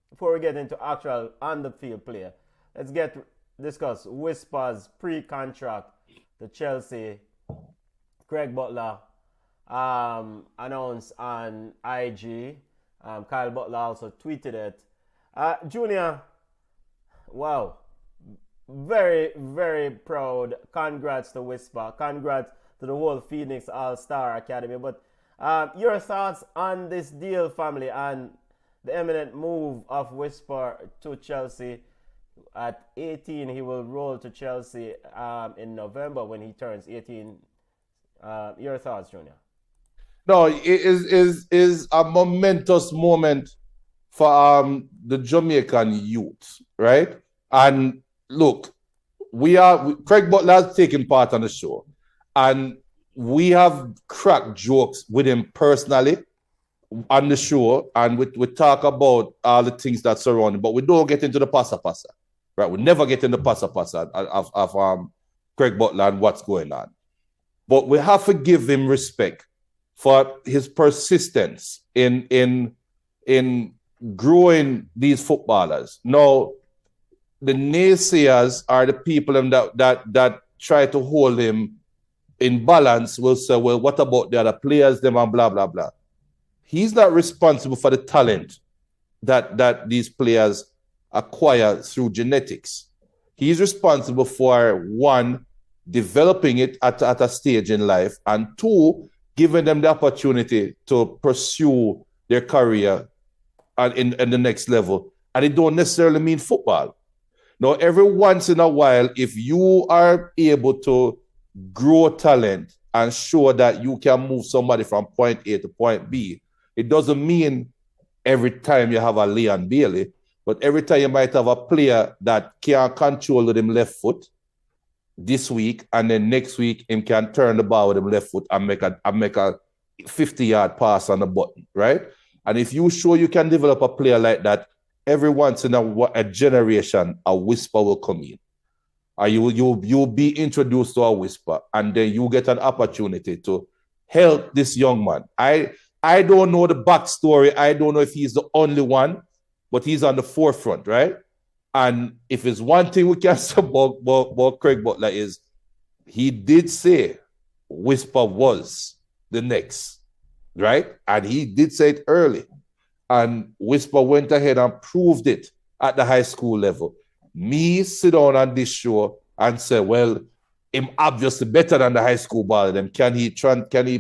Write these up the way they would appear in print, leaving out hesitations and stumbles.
before we get into actual on the field play, let's discuss Whisper's pre-contract to Chelsea. Craig Butler announced on IG. Kyle Butler also tweeted it. Junior, wow, very, very proud. Congrats to Whisper. Congrats to the whole Phoenix All-Star Academy. But your thoughts on this deal, family, and the imminent move of Whisper to Chelsea. At 18, he will roll to Chelsea in November when he turns 18. Your thoughts, Junior? No, it is a momentous moment for the Jamaican youth, right? And look, Craig Butler has taken part on the show, and we have cracked jokes with him personally on the show, and we talk about all the things that surround him, but we don't get into the pasa, right? We never get into the pasa of Craig Butler and what's going on. But we have to give him respect for his persistence in growing these footballers. Now, the naysayers are the people that try to hold him in balance will say, well, what about the other players, them and blah, blah, blah. He's not responsible for the talent that these players acquire through genetics. He's responsible for, one, developing it at a stage in life, and two, giving them the opportunity to pursue their career in the next level. And it don't necessarily mean football. Now, every once in a while, if you are able to grow talent and show that you can move somebody from point A to point B, it doesn't mean every time you have a Leon Bailey, but every time you might have a player that can control with him left foot this week, and then next week him can turn the ball with him left foot and make a 50-yard pass on the button, right? And if you show you can develop a player like that, every once in a generation, a Whisper will come in. Or you'll be introduced to a Whisper, and then you get an opportunity to help this young man. I don't know the backstory. I don't know if he's the only one, but he's on the forefront, right? And if it's one thing we can say about Craig Butler is he did say Whisper was the next, right? And he did say it early. And Whisper went ahead and proved it at the high school level. Me sit down on this show and say, well, him obviously better than the high school ball. Then can he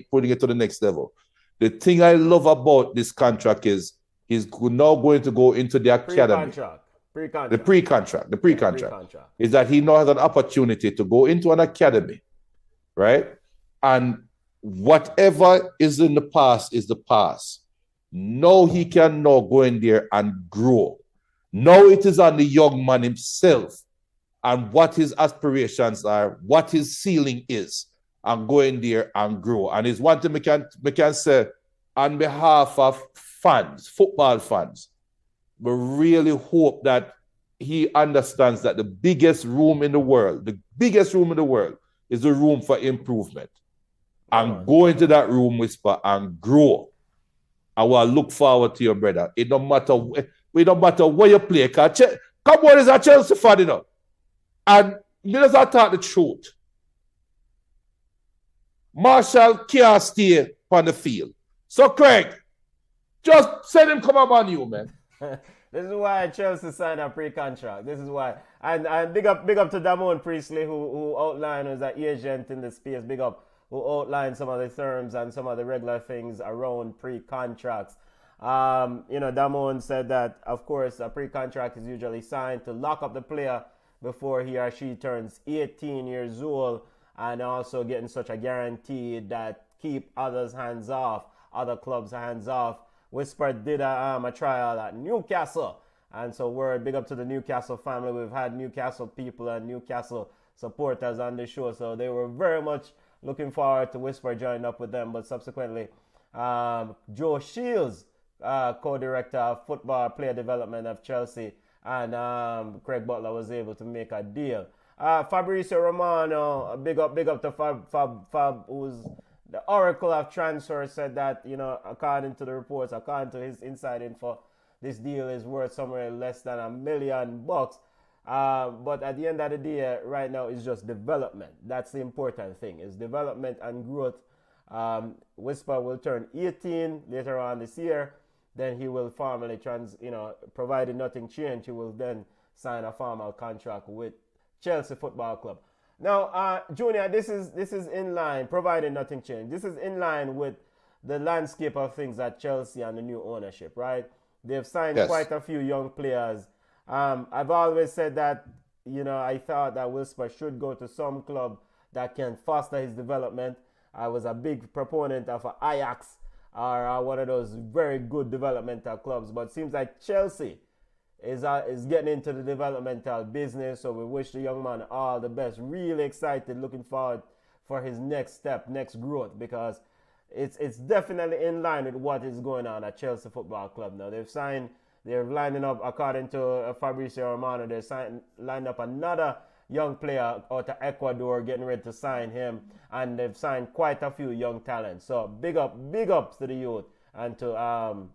putting it to the next level? The thing I love about this contract is he's now going to go into the academy. The pre-contract is that he now has an opportunity to go into an academy, right? And whatever is in the past is the past. Now he can now go in there and grow. Now it is on the young man himself and what his aspirations are, what his ceiling is, and go in there and grow. And it's one thing we can say on behalf of fans, football fans, we really hope that he understands that the biggest room in the world is the room for improvement. And go into that room, Whisper, and grow. I will look forward to your brother. It don't matter where you play. Come on, is a Chelsea fan, you know. And let us talk the truth. Marshall can't stay on the field. So, Craig, just send him come up on you, man. This is why Chelsea signed a pre-contract. This is why. And big up to Damone Priestley, who outlined as an agent in the space. Big up, who outlined some of the terms and some of the regular things around pre-contracts. Damone said that, of course, a pre-contract is usually signed to lock up the player before he or she turns 18 years old, and also getting such a guarantee that keep others' hands off, other clubs' hands off. Whisper did a trial at Newcastle, and so we're big up to the Newcastle family. We've had Newcastle people and Newcastle supporters on the show, so they were very much looking forward to Whisper joining up with them. But subsequently, Joe Shields, co-director of football player development of Chelsea, and Craig Butler was able to make a deal. Fabrizio Romano, big up to Fab, who's the oracle of transfer, said that, according to the reports, according to his inside info, this deal is worth somewhere less than $1 million. But at the end of the day, right now, it's just development. That's the important thing, is development and growth. Whisper will turn 18 later on this year. Then he will formally provided nothing change, he will then sign a formal contract with Chelsea Football Club. Now, Junior, this is in line, provided nothing change. This is in line with the landscape of things at Chelsea and the new ownership, right? They've signed quite a few young players. I've always said that, I thought that Whisper should go to some club that can foster his development. I was a big proponent of Ajax or one of those very good developmental clubs, but it seems like Chelsea is getting into the developmental business, so we wish the young man all the best. Really excited, looking forward for his next step, next growth, because it's definitely in line with what is going on at Chelsea Football Club now. They're lining up, according to Fabrizio Romano, lined up another young player out of Ecuador, getting ready to sign him, and they've signed quite a few young talents. So big ups to the youth and to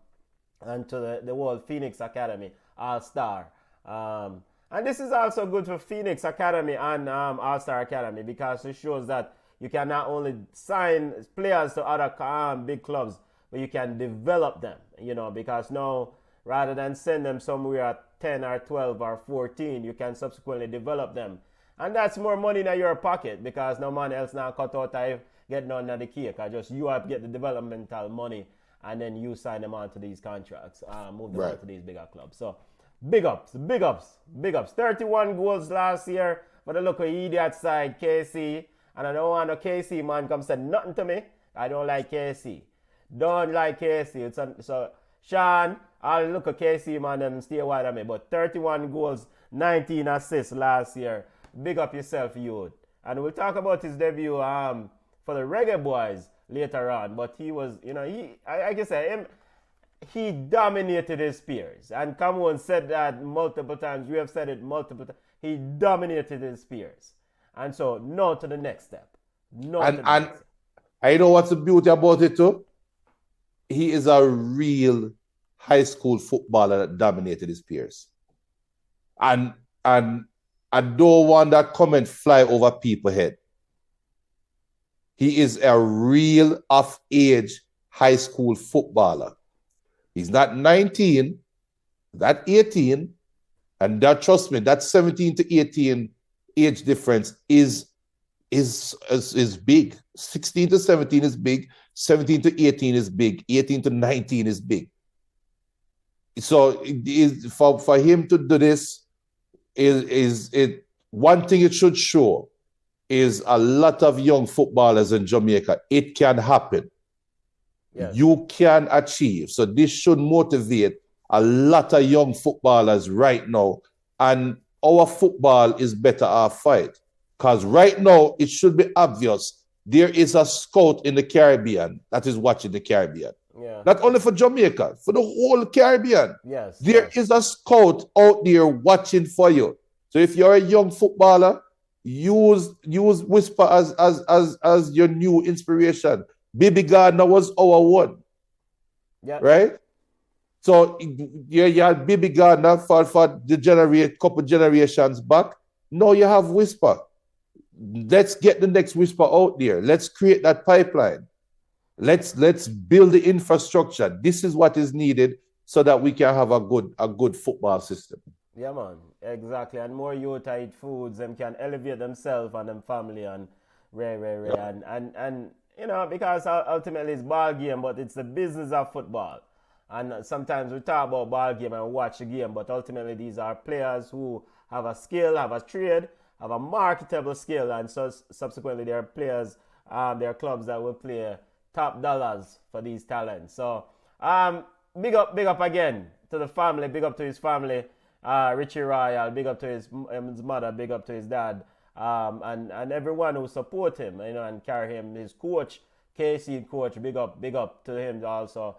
the World Phoenix Academy All-Star. And this is also good for Phoenix Academy and All-Star Academy, because it shows that you can not only sign players to other big clubs, but you can develop them, because now, rather than send them somewhere at 10 or 12 or 14, you can subsequently develop them. And that's more money in your pocket, because no man else now cut out of get none of the cake. Just you have to get the developmental money, and then you sign them onto these contracts, move them on to these bigger clubs. So big ups. 31 goals last year for the local idiot side, KC. And I don't want no KC man come say nothing to me. I don't like KC. Don't like KC. So Sean, I'll look at KC man and stay wide of me. But 31 goals, 19 assists last year. Big up yourself, youth. And we'll talk about his debut for the Reggae Boys later on. But he was, he dominated his peers. And Cameron said that multiple times. We have said it multiple times. He dominated his peers. And so, no to the next step. And I know what's the beauty about it too? He is a real high school footballer that dominated his peers. And I don't want that comment fly over people's head. He is a real off-age high school footballer. He's not 19, that 18, and that, trust me, that 17 to 18 age difference is big. 16 to 17 is big. 17 to 18 is big. 18 to 19 is big. So for him to do this is one thing it should show is a lot of young footballers in Jamaica. It can happen. Yes. You can achieve. So this should motivate a lot of young footballers right now. And our football is better off fight. Because right now, it should be obvious there is a scout in the Caribbean that is watching the Caribbean. Yeah. Not only for Jamaica, for the whole Caribbean. Yes. There is a scout out there watching for you. So if you're a young footballer, use Whisper as your new inspiration. Baby Gardner was our one. Yeah. Right? So you had Baby Gardner for the couple generations back. Now you have Whisper. Let's get the next Whisper out there. Let's create that pipeline. Let's build the infrastructure. This is what is needed so that we can have a good football system. Yeah, man. Exactly. And more youth eat foods, them can elevate themselves and them family and and because ultimately it's ball game, but it's the business of football. And sometimes we talk about ball game and watch the game, but ultimately these are players who have a skill, have a trade, have a marketable skill, and so subsequently there are players, there are clubs that will play top dollars for these talents. So big up again to the family, big up to his family, Richie Royal, big up to his mother, big up to his dad, and everyone who support him, and carry him, his coach, KC coach, big up to him also.